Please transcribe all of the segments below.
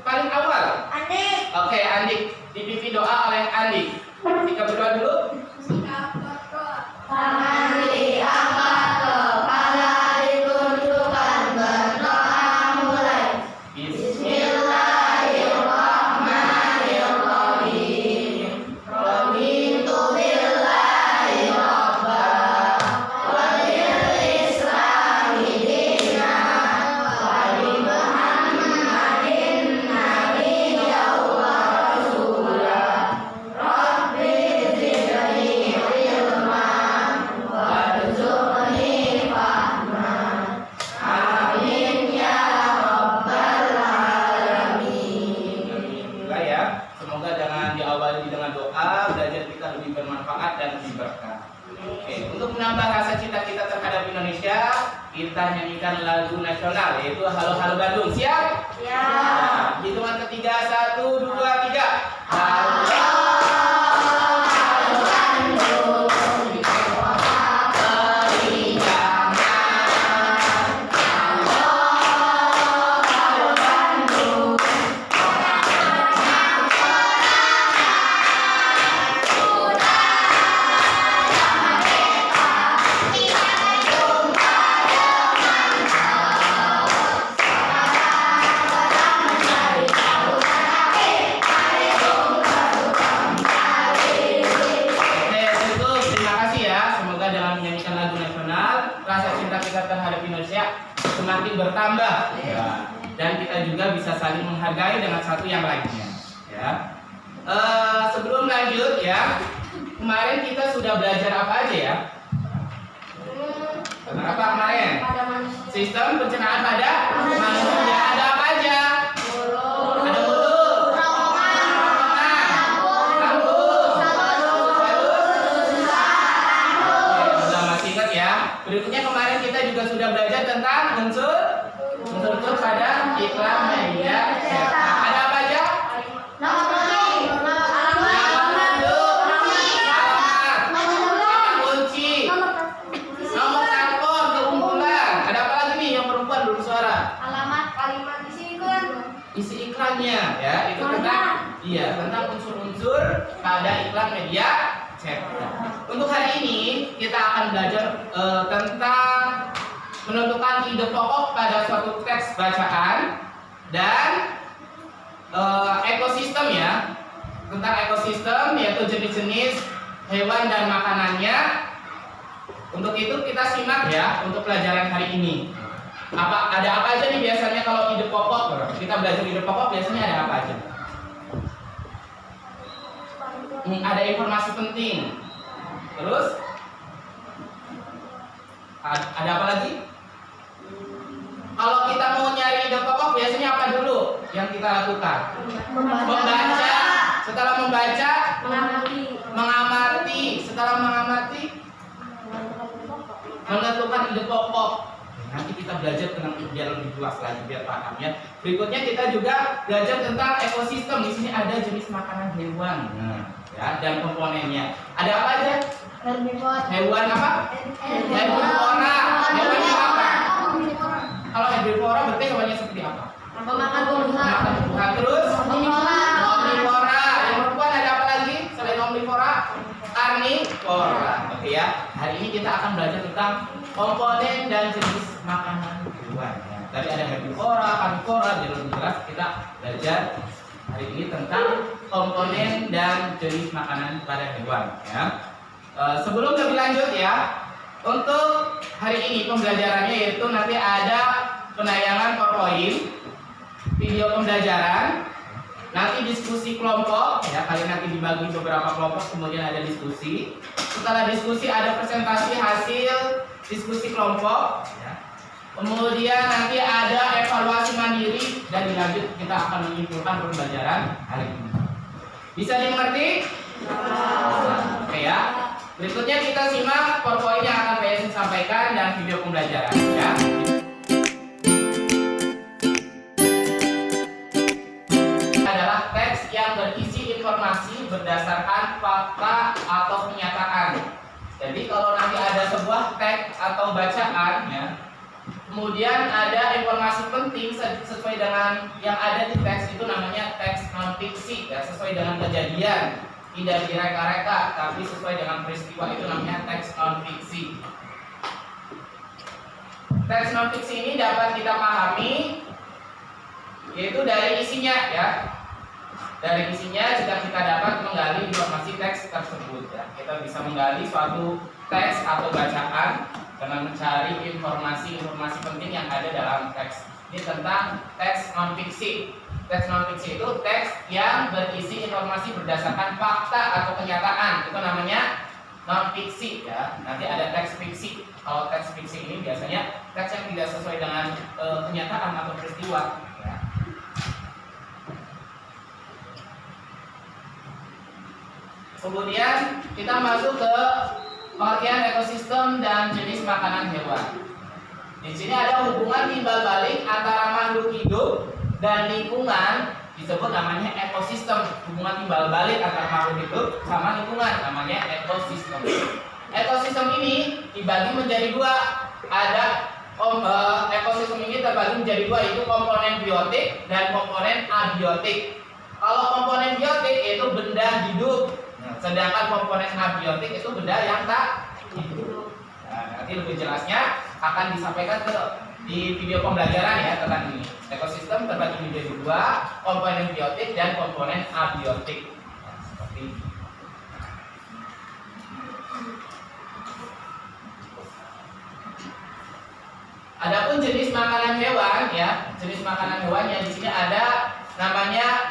paling awal? Andik. Oke, Andik. Dipimpin doa oleh Andik. Kita berdoa dulu. Tangan diangkat, kepala ditundukkan, berdoa mulai. Bismillahirrahmanirrahim. Raditu billahi rabban wa bil islami dinan wa bi Muhammadin nabiyyan wa rasulah. Rabbi zidni ilman warzuqni fahman. Amin ya rabbal alamin. Alhamdulillah ya. Semoga jangan diawali dengan doa, belajar kita lebih bermanfaat dan lebih berkah. Oke, untuk menambah rasa cinta kita terhadap Indonesia, kita nyanyikan lagu nasional yaitu Halo Halo Bandung. Siap? Ya. Nah, hitungan ketiga, 1, 2, 3. Halo. Oke, cukup. Terima kasih ya. Semoga dengan menyanyikan lagu nasional, rasa cinta kita terhadap Indonesia semakin bertambah. Ya. Dan kita juga bisa saling menghargai dengan satu yang lainnya. Ya. Sebelum lanjut ya, kemarin kita sudah belajar apa aja ya? Tentang apa kemarin? Pada manusia. Sistem pencernaan pada manusia. Ada apa aja? Ada mulut, Kerongkongan. lambung, sudah masih ingat ya. Berikutnya kemarin kita juga sudah belajar tentang unsur pada iklan media cetak. Ada apa aja? Kunci, nomor telepon, keunggulan. Ada apa lagi nih yang perempuan belum suara? Alamat kalimat isi iklan. Isi iklannya ya, itu tentang unsur-unsur pada iklan media cetak. Untuk hari ini kita akan belajar tentang menentukan ide pokok pada suatu teks bacaan dan ekosistem ya, tentang ekosistem yaitu jenis-jenis hewan dan makanannya. Untuk itu kita simak ya untuk pelajaran hari ini. Ada apa aja nih biasanya kalau ide pokok? Kita belajar ide pokok biasanya ada apa aja? Ada informasi penting. Terus ada apa lagi? Kalau kita mau nyari ide pokok biasanya apa dulu yang kita lakukan? Membaca. Setelah membaca, mengamati. Setelah mengamati, menentukan ide pokok. Nanti kita belajar tentang biar lebih luas lagi biar paham ya. Berikutnya kita juga belajar tentang ekosistem. Di sini ada jenis makanan hewan, ya, dan komponennya. Ada apa aja? Hewan apa? Herbivora. Hewannya apa? Kalau herbivora berarti hewannya seperti apa? Pemakan tumbuhan. Makan tumbuhan. Terus omnivora. Yang perempuan ada apa lagi selain omnivora? Karnivora. Oke ya. Hari ini kita akan belajar tentang komponen dan jenis makanan hewan. Ya. Tadi ada herbivora, karnivora. Jadi lebih jelas kita belajar hari ini tentang komponen dan jenis makanan pada hewan. Ya. Sebelum lebih lanjut ya, untuk hari ini pembelajarannya yaitu nanti ada penayangan PowerPoint, video pembelajaran, nanti diskusi kelompok ya, kalian nanti dibagi beberapa kelompok kemudian ada diskusi. Setelah diskusi ada presentasi hasil diskusi kelompok ya. Kemudian nanti ada evaluasi mandiri dan dilanjut kita akan menyimpulkan pembelajaran hari ini. Bisa dimengerti? Oke ya. Berikutnya kita simak PowerPoint yang akan Pak Yasin sampaikan dan video pembelajaran ya. Adalah teks yang berisi informasi berdasarkan fakta atau kenyataan. Jadi kalau nanti ada sebuah teks atau bacaan ya, Kemudian ada informasi penting sesuai dengan yang ada di teks, itu namanya teks non fiksi ya, sesuai dengan kejadian, tidak direka-reka tapi sesuai dengan peristiwa, itu namanya teks non fiksi. Teks non fiksi ini dapat kita pahami yaitu dari isinya ya. Dari isinya jika kita dapat menggali informasi teks tersebut ya. Kita bisa menggali suatu teks atau bacaan dengan mencari informasi-informasi penting yang ada dalam teks. Ini tentang teks non fiksi. Teks non fiksi itu teks yang berisi informasi berdasarkan fakta atau kenyataan. Itu namanya non fiksi ya. Nanti ada teks fiksi. Kalau teks fiksi ini biasanya teks yang tidak sesuai dengan kenyataan atau peristiwa ya. Kemudian kita masuk ke pengertian ekosistem dan jenis makanan hewan. Di sini ada hubungan timbal balik antara makhluk hidup dan lingkungan, disebut namanya ekosistem. Hubungan timbal balik antara makhluk hidup sama lingkungan namanya ekosistem. Ekosistem ini dibagi menjadi dua. Ekosistem ini terbagi menjadi dua, yaitu komponen biotik dan komponen abiotik. Kalau komponen biotik itu benda hidup, sedangkan komponen abiotik itu benda yang tak hidup. Nah, nanti lebih jelasnya akan disampaikan di video pembelajaran ya tentang ini. Ekosistem terbagi menjadi dua, komponen biotik dan komponen abiotik. Nah, seperti ini. Adapun jenis makanan hewan ya, jenis makanan hewan yang di sini ada namanya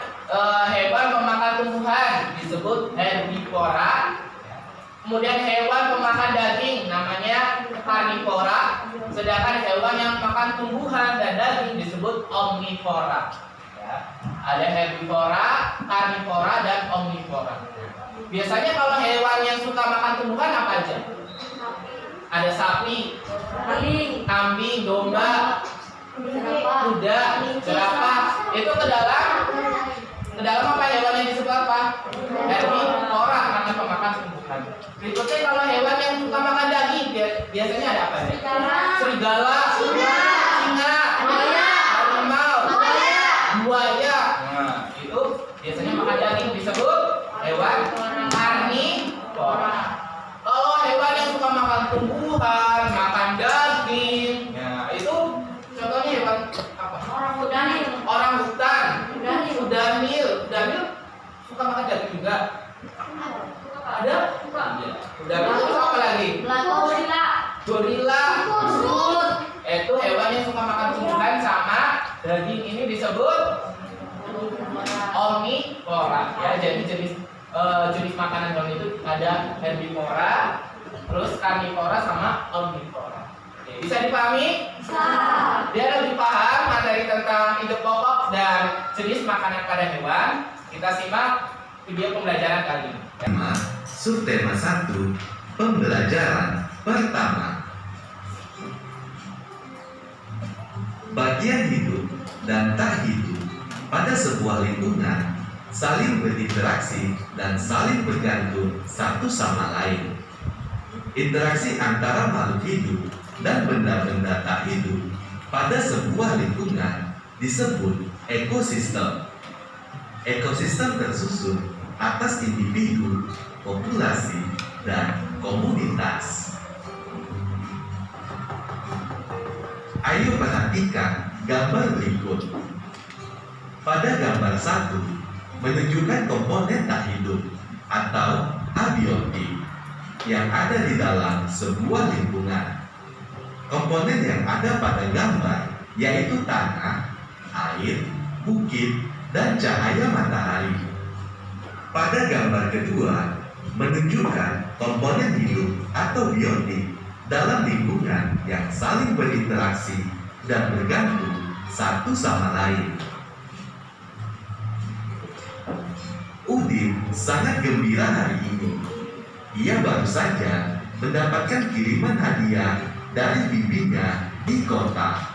hewan pemakan tumbuhan disebut herbivora. Kemudian hewan pemakan daging namanya karnivora. Sedangkan hewan yang makan tumbuhan dan daging disebut omnivora. Ya. Ada herbivora, karnivora dan omnivora. Biasanya kalau hewan yang suka makan tumbuhan apa aja? Ada sapi, kambing, domba, kuda, jerapah. Itu ke dalam apa hewan yang disebut apa? Herbivora, karena pemakan tumbuhan. Berikutnya kalau hewan yang suka makan daging biasanya ada apa ya? Serigala, singa, harimau, buaya. Nah, itu biasanya makan daging disebut hewan karnivora. Kalau hewan yang suka makan tumbuhan, makan daging, ya itu contohnya hewan apa? Orang hutan. Udanil suka makan daging juga. Ada? Iya. Udanil itu apa lagi? Gorila. Itu hewan yang suka makan tumbuhan sama daging, ini disebut omnivora. Ya, jadi jenis makanan hewan itu ada herbivora, terus karnivora sama omnivora. Oke, bisa dipahami? Bisa. Biar lebih paham materi tentang hidup pokok dan jenis makanan pada hewan, kita simak video pembelajaran kali ini. Subtema 1, pembelajaran pertama. Bagian hidup dan tak hidup pada sebuah lingkungan saling berinteraksi dan saling bergantung satu sama lain. Interaksi antara makhluk hidup dan benda-benda tak hidup pada sebuah lingkungan disebut ekosistem. Ekosistem tersusun atas individu, populasi, dan komunitas. Ayo perhatikan gambar berikut. Pada gambar 1 menunjukkan komponen tak hidup atau abiotik yang ada di dalam sebuah lingkungan. Komponen yang ada pada gambar yaitu tanah, air, bukit, dan cahaya matahari. Pada gambar kedua menunjukkan komponen hidup atau biotik dalam lingkungan yang saling berinteraksi dan bergantung satu sama lain. Udin sangat gembira hari ini. Ia baru saja mendapatkan kiriman hadiah dari bibinya di kota.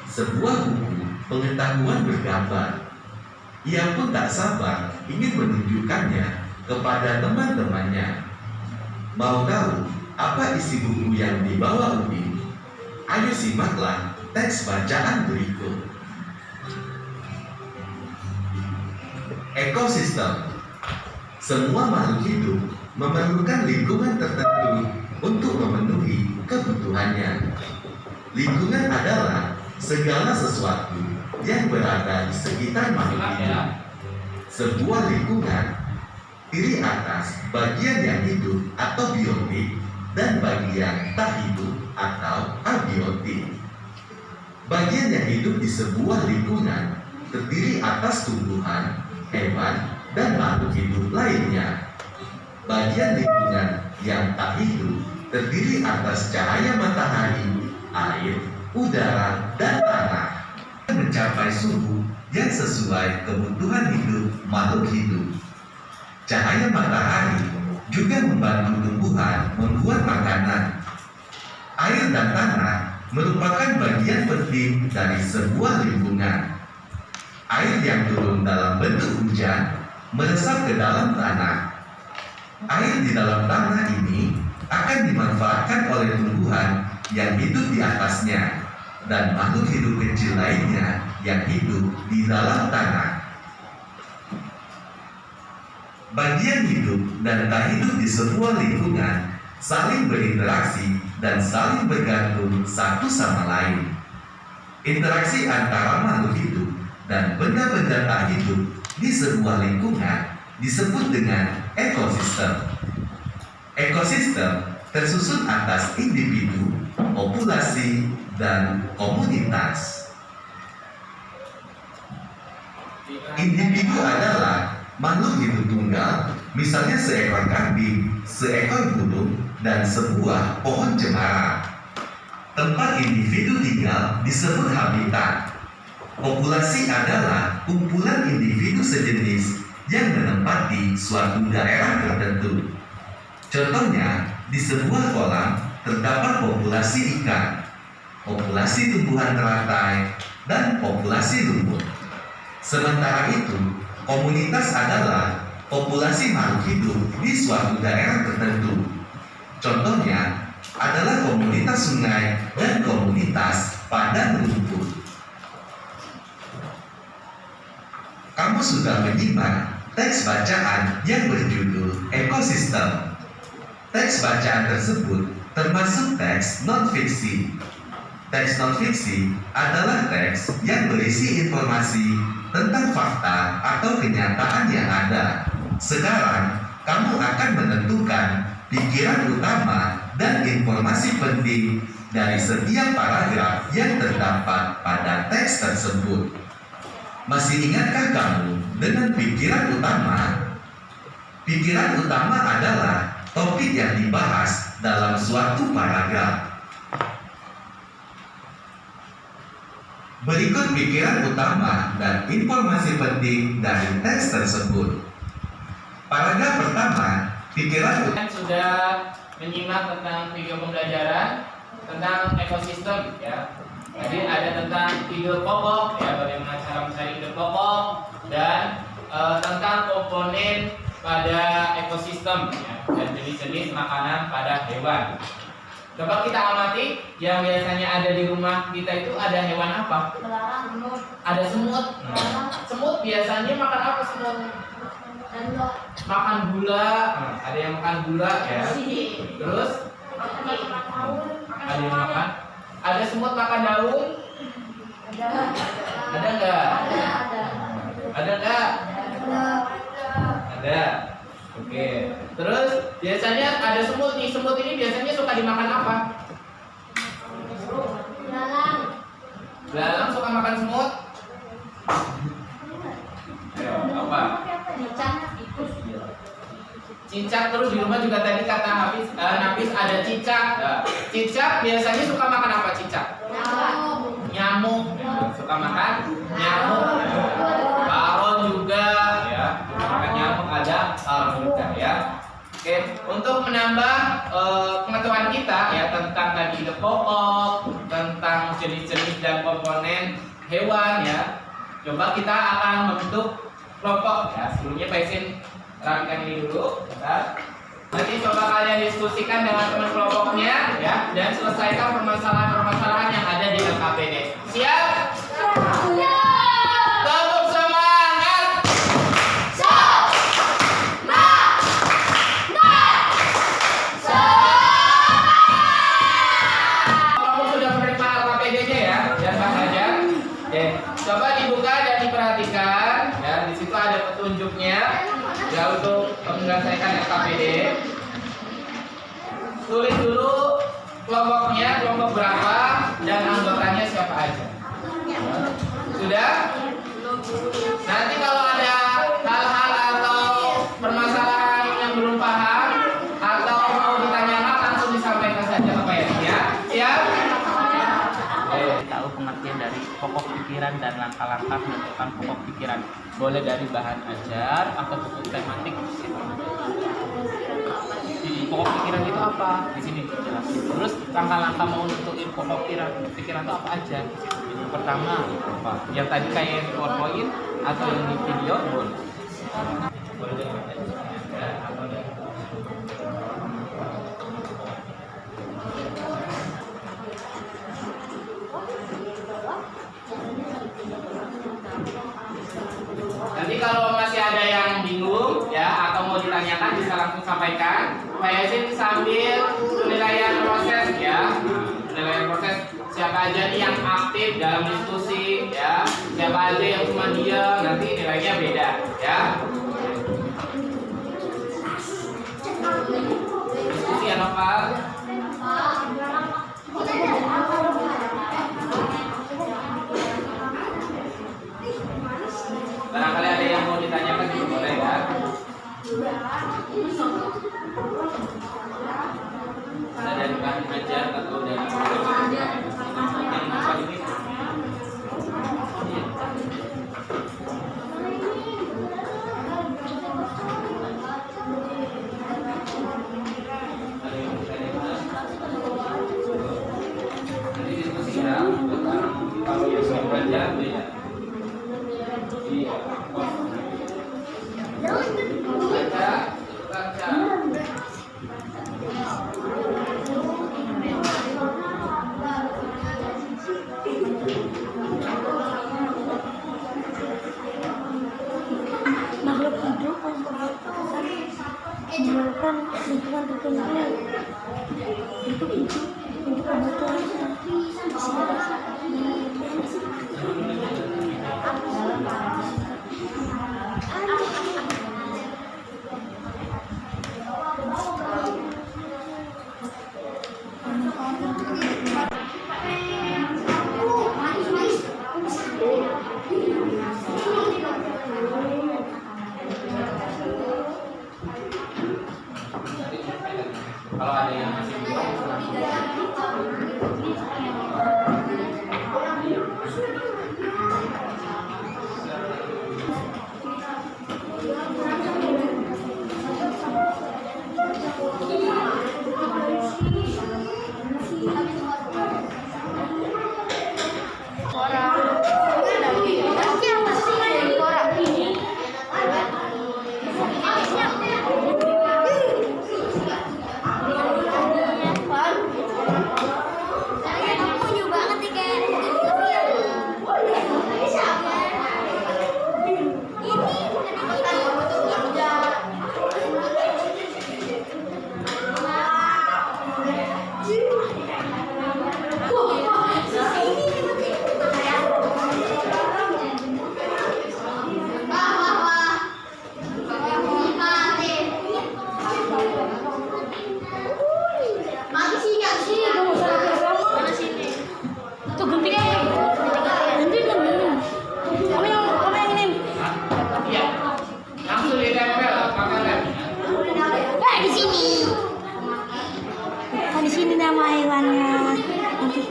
Sebuah buku pengetahuan bergambar. Ia pun tak sabar ingin menunjukkannya kepada teman-temannya. Mau tahu apa isi buku yang dibawa Udin? Ayo simaklah teks bacaan berikut. Ekosistem. Semua makhluk hidup memerlukan lingkungan tertentu untuk memenuhi kebutuhannya. Lingkungan adalah segala sesuatu yang berada di sekitar makhluk hidup. Sebuah lingkungan terdiri atas bagian yang hidup atau biotik dan bagian tak hidup atau abiotik. Bagian yang hidup di sebuah lingkungan terdiri atas tumbuhan, hewan, dan makhluk hidup lainnya. Bagian lingkungan yang tak hidup terdiri atas cahaya matahari, air, udara, dan tanah. Mencapai suhu yang sesuai kebutuhan hidup makhluk hidup. Cahaya matahari juga membantu tumbuhan membuat makanan. Air dan tanah merupakan bagian penting dari sebuah lingkungan. Air yang turun dalam bentuk hujan meresap ke dalam tanah. Air di dalam tanah ini akan dimanfaatkan oleh tumbuhan yang hidup di atasnya dan makhluk hidup kecil lainnya yang hidup di dalam tanah. Bagian hidup dan tak hidup di sebuah lingkungan saling berinteraksi dan saling bergantung satu sama lain. Interaksi antara makhluk hidup dan benda-benda tak hidup di sebuah lingkungan disebut dengan ekosistem. Ekosistem tersusun atas individu, populasi, dan komunitas. Individu adalah makhluk hidup tunggal, misalnya seekor kambing, seekor burung, dan sebuah pohon cemara. Tempat individu tinggal disebut habitat. Populasi adalah kumpulan individu sejenis yang menempati suatu daerah tertentu. Contohnya, di sebuah kolam terdapat populasi ikan, populasi tumbuhan teratai, dan populasi lumut. Sementara itu, komunitas adalah populasi makhluk hidup di suatu daerah tertentu. Contohnya adalah komunitas sungai dan komunitas padang rumput. Kamu sudah menyimak teks bacaan yang berjudul ekosistem. Teks bacaan tersebut termasuk teks non-fiksi. Teks non-fiksi adalah teks yang berisi informasi tentang fakta atau kenyataan yang ada. Sekarang, kamu akan menentukan pikiran utama dan informasi penting dari setiap paragraf yang terdapat pada teks tersebut. Masih ingatkah kamu dengan pikiran utama? Pikiran utama adalah topik yang dibahas dalam suatu paragraf. Berikut pikiran utama dan informasi penting dari teks tersebut. Paragraf pertama, pikiran utama. Sudah menyimak tentang video pembelajaran tentang ekosistem ya. Jadi ada tentang ide pokok ya, bagaimana cara mencari ide pokok dan tentang komponen pada ekosistem ya, dan jenis-jenis makanan pada hewan. Coba kita amati yang biasanya ada di rumah kita itu ada hewan apa? Semut. Ada semut. Semut biasanya makan apa semut? Makan gula. Ada yang makan gula ya. Terus ada yang makan. Ada semut makan daun? Ada enggak? Ada enggak? Ada. Oke. Terus biasanya ada semut nih. Semut ini biasanya suka dimakan apa? Belalang suka makan semut? Ayo, apa? Cicak. Terus di rumah juga tadi kata Nafis ada cicak. Nah, cicak biasanya suka makan apa cicak? Nyamuk. Suka makan nyamuk. Paron juga ya. Makan nyamuk ada paron juga ya. Oke, untuk menambah pengetahuan kita ya tentang tadi ide pokok, tentang jenis-jenis dan komponen hewan ya. Coba kita akan membentuk kelompok ya. Sebelumnya Pak Isin rapikan ini dulu, bentar. Nanti coba kalian diskusikan dengan teman kelompoknya ya, dan selesaikan permasalahan-permasalahan yang ada di LKPD. Siap? Tepuk semangat. Kamu sudah menerima LKPD-nya ya, dan Mas Hajar. Oke, coba dibuka dan diperhatikan. Ya, di situ ada petunjuknya ya untuk menyelesaikan LKPD. Tulis dulu kelompoknya, kelompok berapa, dan anggotanya siapa aja. Sudah? Nanti kalau ada hal-hal atau permasalahan yang belum paham atau mau ditanyakan langsung disampaikan saja ke Pak ya. Siap? Tahu pengertian dari pokok pikiran dan langkah-langkah menentukan pokok pikiran. Boleh dari bahan ajar atau buku tematik. Di pokok pikiran itu apa? Di sini dijelasin. Terus langkah-langkah mau nentuin pokok pikiran itu apa aja? Di situ. Yang pertama apa? Yang tadi kayak yang di PowerPoint atau yang di video boleh. Nanti kalau masih ada yang bingung ya atau mau ditanyakan bisa langsung sampaikan. Pak Yasin sambil penilaian proses ya. Penilaian proses siapa aja nih yang aktif dalam diskusi ya. Siapa aja yang cuma diam, nanti nilainya beda ya. Diskusi ya Noval. Barangkali ada yang mau ditanyakan juga boleh ya. Ada dari bahan ajar atau dari yang apa ini? Nanti diskusi ya. Kalau yang sudah belajar beda. Makhluk hidup menggunakan lingkungan tertentu untuk hidup untuk kebutuhan Kalau ada yang masih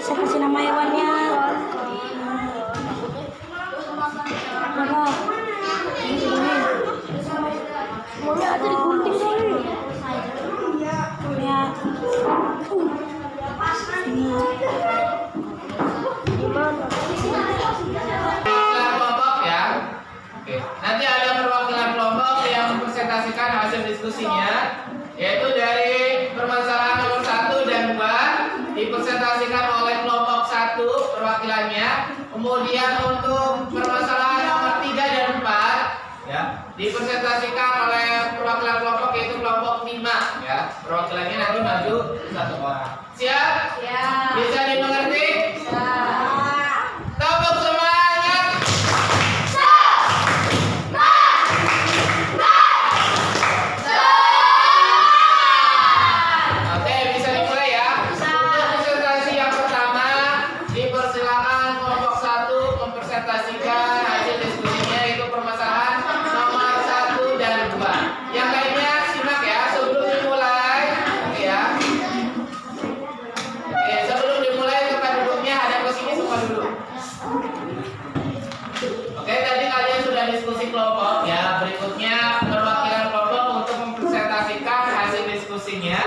Saya kasih nama hewannya. Berapa? Ini. Semuanya ada digunting kali. Lihat. Ini. Gimana? kelompok ya. Oke. Nanti ada perwakilan kelompok yang mempresentasikan hasil diskusinya, yaitu dari permasalahan nomor 1 dan 2 dipresentasikan oleh kelompok 1 perwakilannya. Kemudian untuk permasalahan nomor 3 dan 4 ya, dipresentasikan oleh perwakilan kelompok yaitu kelompok 5 ya. Perwakilannya nanti maju 1 orang. Siap? Siap. Bisa dimengerti? Siap. Tepuk semangat. Oke, bisa dimulai ya. Untuk presentasi yang pertama, dipersilakan kelompok 1 mempresentasikan hasil diskusinya yaitu permasalahan nomor 1 dan 2. Yang lainnya simak ya sebelum dimulai. Oke ya. Oke, sebelum dimulai tempat duduknya hadap ke sini semua dulu. Oke, tadi kalian sudah diskusi kelompok ya. Berikutnya perwakilan kelompok untuk mempresentasikan hasil diskusinya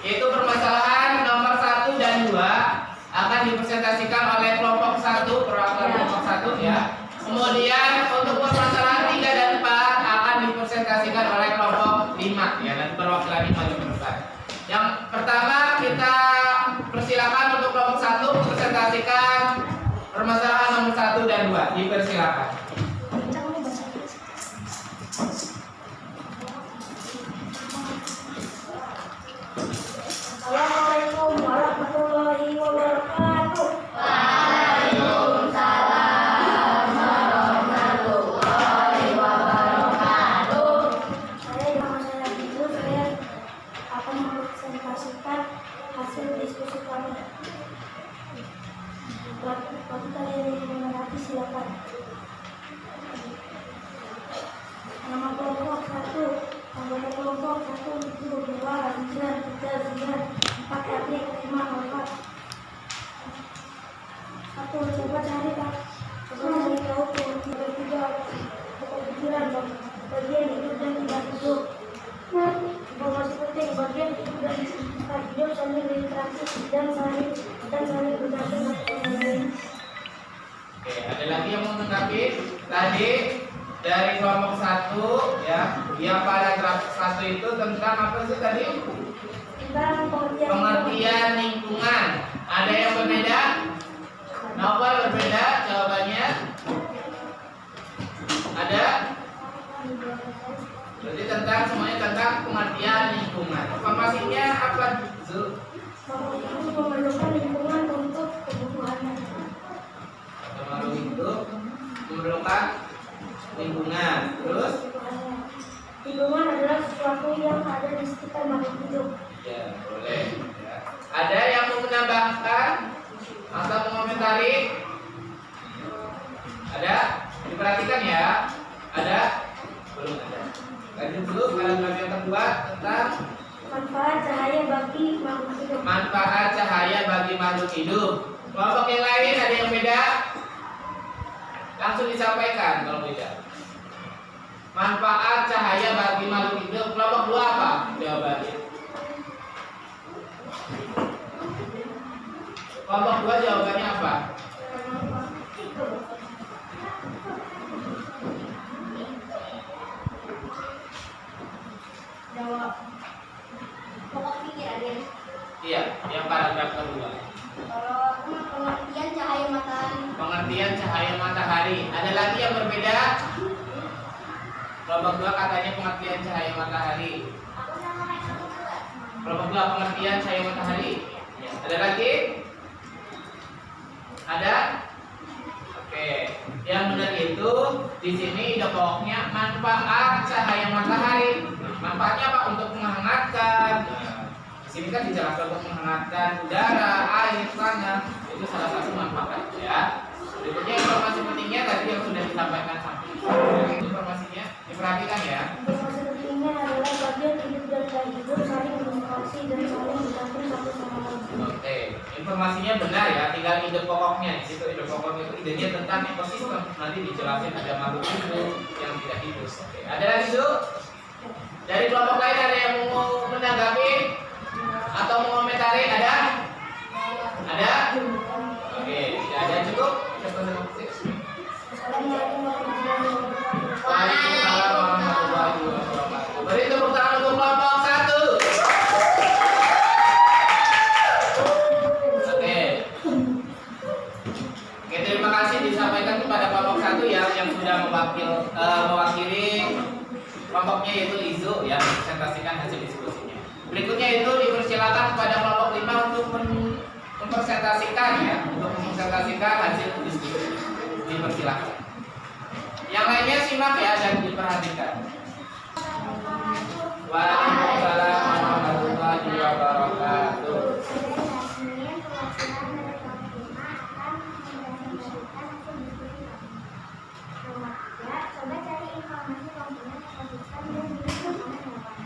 yaitu permasalahan nomor 1 dan 2 akan dipresentasikan oleh kelompok 1, perwakilan kelompok 1 ya. Kemudian untuk permasalahan 3 dan 4 akan dipresentasikan oleh kelompok 5 ya. Nanti perwakilan 5 di depan. Yang pertama kita persilakan untuk kelompok 1 mempresentasikan permasalahan nomor 1 dan 2. Dipersilakan. Assalamualaikum warahmatullahi wabarakatuh. Saya nama saya Bidu, saya akan mempresentasikan hasil diskusi kami. Bagi kalian yang mengerti silakan. Nama kelompok 1, anggota kelompok 1, 2, 9, 3, 9, 4, adik, 5, 4. 1. Coba cari Pak. Coba cari tahu tiga pikiran bagian hidup dan tidak hidup. Informasi penting bagian hidup dan tidak hidup saling berinteraksi dan saling bergantung satu sama lain. Oke, ada lagi yang mau menanggapi? Tadi dari kelompok 1 ya, yang paragraf 1 itu tentang apa sih tadi? Tentang Pengertian lingkungan. Ada yang berbeda? Novel berbeda jawabannya? Ada? Berarti tentang semuanya tentang pengertian lingkungan. Informasinya apa, Zul? Makhluk itu memerlukan lingkungan untuk kebutuhannya. Makhluk itu memerlukan lingkungan. Terus? Lingkungan adalah sesuatu yang ada di sekitar makhluk hidup. Ya, boleh. Ya. Ada yang mau menambahkan atau mengomentari? Ada? Diperhatikan ya. Ada? Belum ada. Lanjut dulu paragraf yang kedua tentang Manfaat cahaya bagi makhluk hidup. manfaat cahaya bagi makhluk hidup. Kelompok yang lain ada yang beda? Langsung disampaikan kalau beda. Manfaat cahaya bagi makhluk hidup. Kelompok 2 apa jawabannya? Kelompok 2 jawabannya apa? Jawab. Pokok pikir ada. Iya, yang paragraf kedua. Kalau aku pengertian cahaya matahari. Pengertian cahaya matahari. Ada lagi yang berbeda? Kelompok 2 katanya pengertian cahaya matahari. Kelompok 2 pengertian cahaya matahari. Ada lagi? Ada? Oke. Yang benar itu di sini ide pokoknya manfaat cahaya matahari. Manfaatnya apa? Untuk menghangatkan. Nah, di sini kan dijelaskan untuk menghangatkan udara, air, tanah. Itu salah satu manfaat ya. Berikutnya informasi pentingnya tadi yang sudah disampaikan sampai. Informasinya diperhatikan ya. Informasi pentingnya adalah bagian hidup dan tidak hidup saling berinteraksi dan saling bergantung satu sama lain. Oke, informasinya benar ya. Tinggal ide pokoknya. Di situ ide pokoknya itu idenya tentang ekosistem. Nanti dijelasin ada makhluk hidup yang tidak hidup. Oke, ada lagi tuh? Dari kelompok lain ada yang mau menanggapi atau mengomentari? Ada? Ada? Oke, tidak ada cukup. Assalamualaikum warahmatullahi wabarakatuh. Waalaikumsalam warahmatullahi wabarakatuh. mewakili kelompoknya yaitu Izu ya, presentasikan hasil diskusinya. Berikutnya itu dipersilakan kepada kelompok 5 untuk mempresentasikan ya, untuk mempresentasikan hasil diskusi. Dipersilakan. Yang lainnya simak ya dan diperhatikan. Waalaikumsalam warahmatullahi wabarakatuh. Coba cari informasi komponen ekosistem dan lingkungan hewan.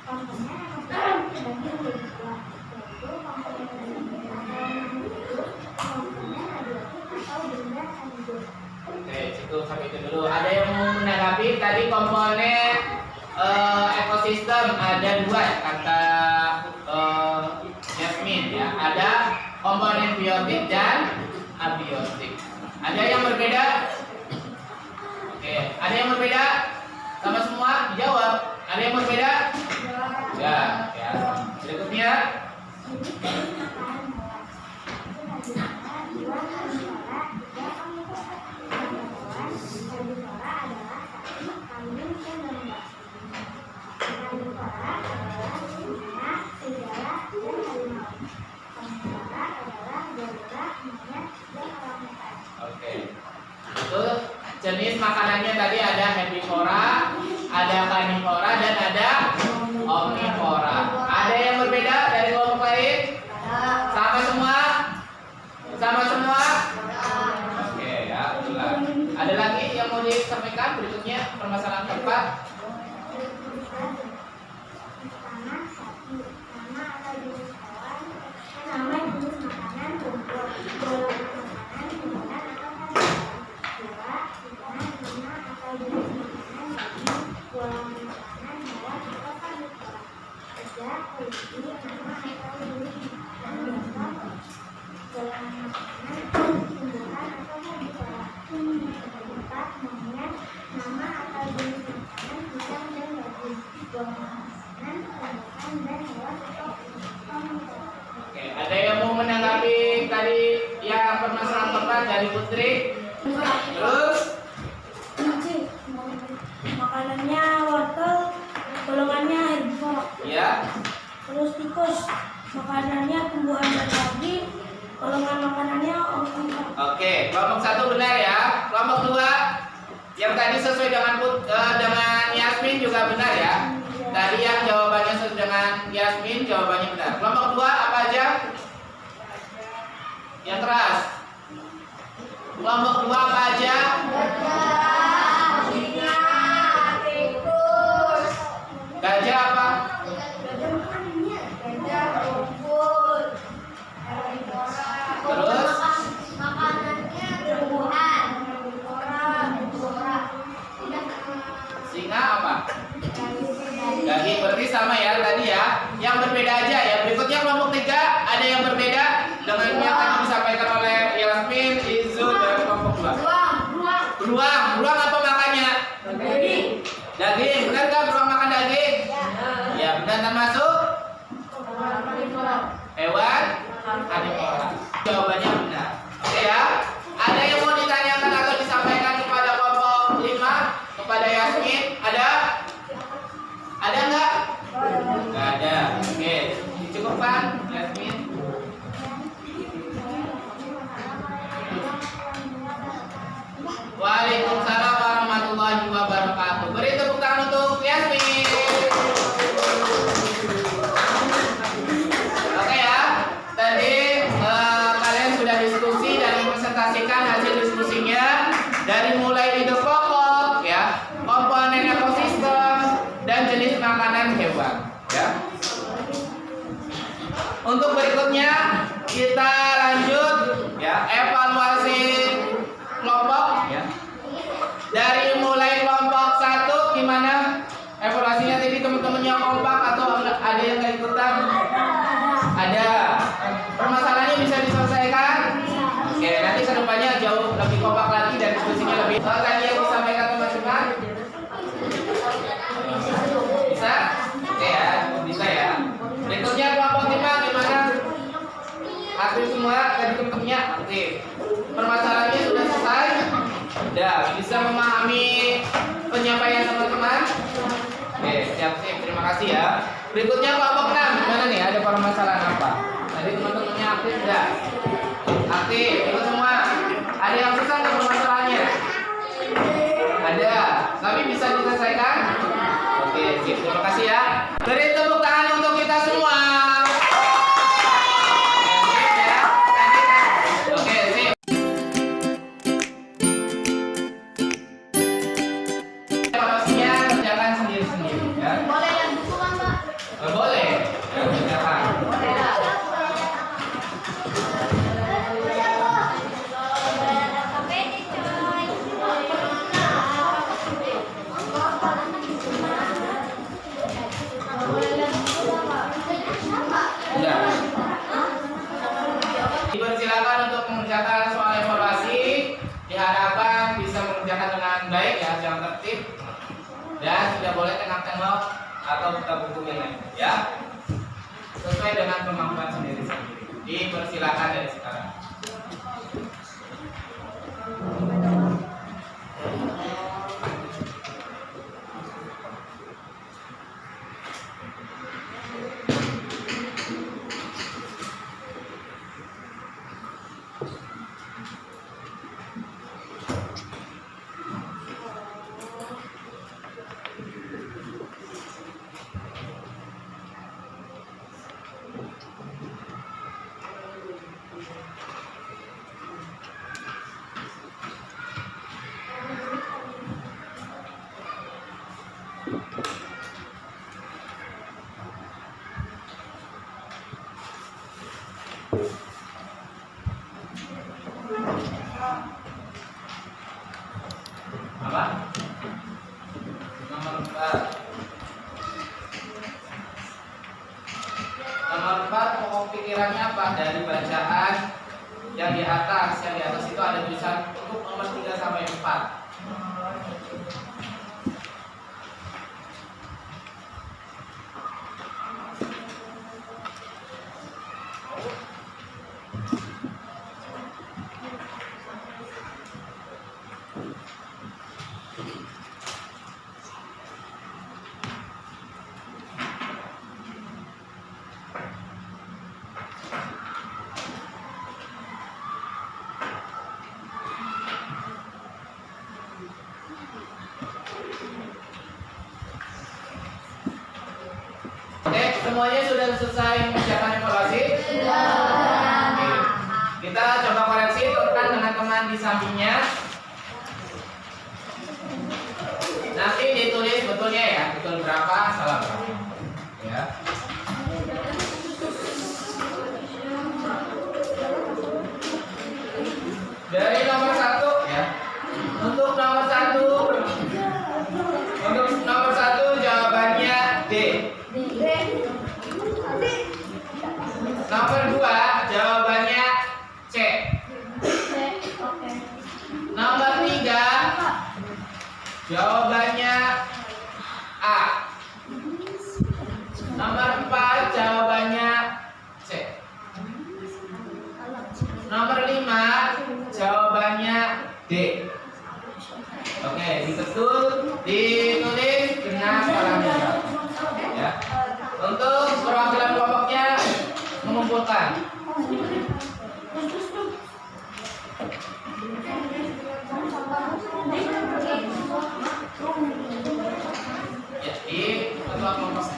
Komponen ekosistem dibagi menjadi dua, yaitu komponen organik atau non-hidup, komponen radioaktif atau benda hidup. Oke, itu sampai itu dulu. Ada yang mau menanggapi tadi komponen ekosistem ada dua kata Yasmin ya. Ada komponen biotik dan abiotik. Ada yang berbeda? Oke, ada yang berbeda? Sama semua dijawab. Ada yang berbeda? Ya, ya. Berikutnya. Oke. Itu jenis makanannya tadi ada herbivora, ada karnivora dan ada omnivora. Ada yang berbeda dari kelompok lain? Sama semua? Sama semua? Oke ya, ulang. Ada lagi yang mau disampaikan berikutnya permasalahan keempat? Nama jenis makanan rumput, golongan makanan, tumbuhan atau sayuran. Dua, nama atau jenis makanan daging, golongan makanan hewan atau karnivora. Tiga, kuliti, nama atau jenis makanan biota, golongan makanan tumbuhan atau herbivora. Empat, monyet, nama atau jenis makanan pisang dan daging, golongan makanan tumbuhan dan hewan atau omnivora. Oke, ada yang mau menanggapi tadi yang permasalahan keempat dari Putri? Terus? Makanannya wortel, golongannya herbivora. Ya. Terus tikus, makanannya tumbuhan dan daging, golongan makanannya omnivora. Oke, kelompok 1 benar ya. Kelompok 2 yang tadi sesuai dengan Yasmin juga benar ya. Tadi yang jawabannya sesuai dengan Yasmin jawabannya benar. Kelompok 2 apa aja? Yang keras. Kelompok 2 apa aja? Gajah apa? Terus? Singa apa? Daging, berarti sama ya tadi ya. Yang berbeda aja ya. Berikutnya kelompok 3 ada yang berbeda dengan yang tadi disampaikan oleh Yasmin, Izu dan kelompok 2. Beruang apa makannya? Daging, benar kan beruang makan daging? Ya, benar termasuk hewan karnivora. Jawabannya benar. Oke ya. Ada yang mau ditanyakan atau disampaikan kepada kelompok 5 kepada Yasmin? Ada? Ada enggak? Enggak ada. Oke, dicukupkan Yasmin. Waalaikumsalam warahmatullahi wabarakatuh. Beri tepuk tangan untuk Yasmin. Oke ya. Tadi kalian sudah diskusi dan mempresentasikan hasil diskusinya dari mulai ide pokok ya, komponen ekosistem dan jenis makanan hewan ya. Untuk berikutnya kita lanjut ya, evaluasi kelompok ya. Dari mulai kelompok 1 gimana evaluasinya? Tadi teman-teman yang kompak atau ada yang nggak ikutan? Ada. Permasalahannya bisa diselesaikan? Oke, nanti kedepannya jauh lebih kompak lagi dan diskusinya lebih. Tadi yang disampaikan teman-teman bisa? Oke ya, bisa ya. Berikutnya kelompok 5 gimana? Aktif semua, tadi teman-temannya aktif. Permasalahannya sudah selesai? Sudah, bisa memahami penyampaian teman-teman? Oke, siap. Terima kasih ya. Berikutnya kelompok 6. Gimana nih? Ada permasalahan apa? Tadi teman-temannya aktif enggak? Aktif, itu semua. Ada yang susah nggak permasalahannya? Ada, tapi bisa diselesaikan? Oke, sip. Terima kasih ya. Beri tepuk tangan untuk kita semua. Oke, sip. Evaluasinya kerjakan sendiri-sendiri ya. Boleh yang buku kan, Pak? Boleh. Ya, kerjakan. Ya. Dipersilakan untuk mengerjakan soal evaluasi. Diharapkan bisa mengerjakan dengan baik ya, jangan tertib. Dan tidak boleh tengok-tengok atau buka buku yang lain ya. Sesuai dengan kemampuan sendiri-sendiri. Dipersilakan dari sekarang. Apa? Nomor 4. Nomor 4 pokok pikirannya apa? Dari bacaan yang di atas itu ada tulisan untuk nomor 3 sampai 4. Oke, semuanya sudah selesai mengerjakan evaluasi? Sudah. Oke. Kita coba koreksi tekan dengan teman di sampingnya. Nanti ditulis betulnya ya, betul berapa, salah berapa. Ya. Dari nomor 1 ya. Untuk nomor 1 jawabannya D. Nomor 2 jawabannya C. Nomor 3 jawabannya A. Nomor 4 jawabannya C. Nomor 5 jawabannya D. Oke, ditulis dengan skala ya. Untuk perwakilan kelompoknya mengumpulkan. Ya, di ketua kelompok.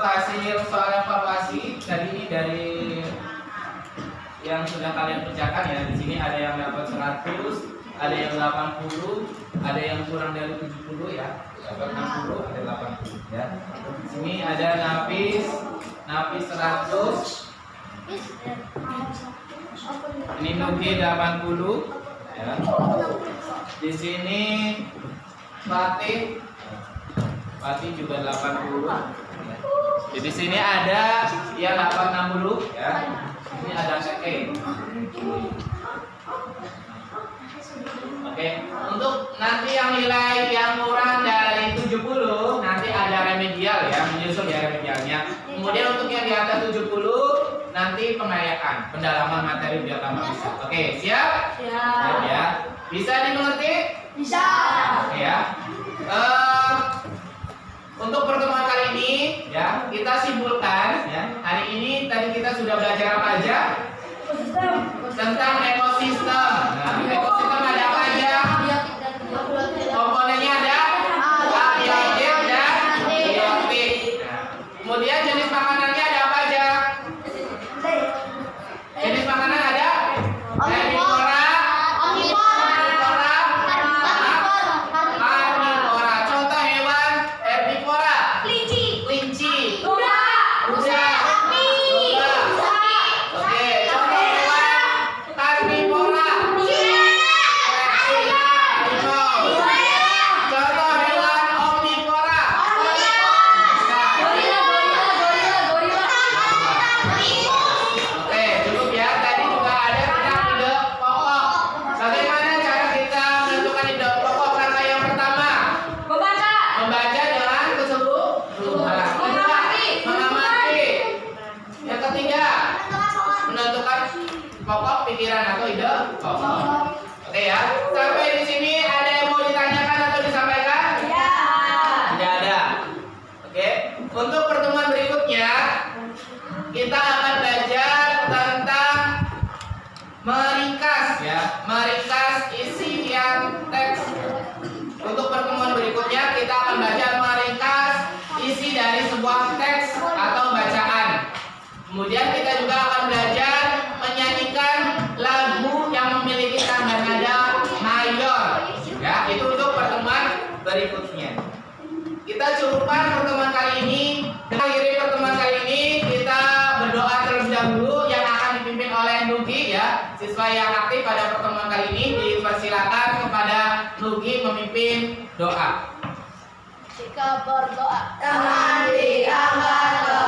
hasil soal evaluasi tadi ini dari yang sudah kalian kerjakan ya. Di sini ada yang dapat 100, ada yang 80, ada yang kurang dari 70 ya. Dapat 60, ada 80 ya. Di sini ada Nafis 100. Ini Nugi 80 ya. Di sini Fatih juga 80. Jadi di sini ada yang dapat 60 ya. Ini ada Seke. Oke, untuk nanti yang nilai yang kurang dari 70 nanti ada remedial ya, menyusul ya remedialnya. Kemudian untuk yang di atas 70 nanti pengayaan, pendalaman materi biar tambah bisa. Oke, siap? Siap ya. Bisa dimengerti? Bisa. Oke ya. Untuk pertemuan kali ini ya, kita simpulkan ya. Hari ini tadi kita sudah belajar apa aja? Tentang ekosistem. Nah, ekosistem ada apa aja? Komponennya ada abiotik dan biotik. Nah, kemudian jenis makanannya ada apa aja? Jenis makanan ada herbivora, omnivora, karnivora. Contoh hewan herbivora: kelinci, kuda, sapi, domba. Oke, contoh hewan karnivora: harimau. Contoh hewan omnivora: Oke, cukup ya. Tadi juga ada tentang ide pokok. Bagaimana cara kita menentukan ide pokok? Langkah yang pertama, membaca dengan keseluruhan. Kedua, mengamati. Yang ketiga, menentukan pokok pikiran atau ide pokok. Oke ya. Sampai di sini ada yang mau ditanyakan atau disampaikan? Tidak ada. Oke. Untuk pertemuan berikutnya kita akan belajar tentang meringkas ya, meringkas isian teks. Untuk pertemuan berikutnya kita akan belajar meringkas isi dari sebuah teks atau bacaan. Kemudian kita juga akan belajar menyanyikan lagu yang memiliki tanda nada mayor. Ya, itu untuk pertemuan berikutnya. Kita cukupkan pertemuan kali ini. Akhiri pertemuan kali ini kita berdoa terlebih dahulu yang akan dipimpin oleh Nugi ya. Siswa yang aktif pada pertemuan kali ini dipersilakan kepada Nugi memimpin doa. Jika berdoa Tangan diangkat ke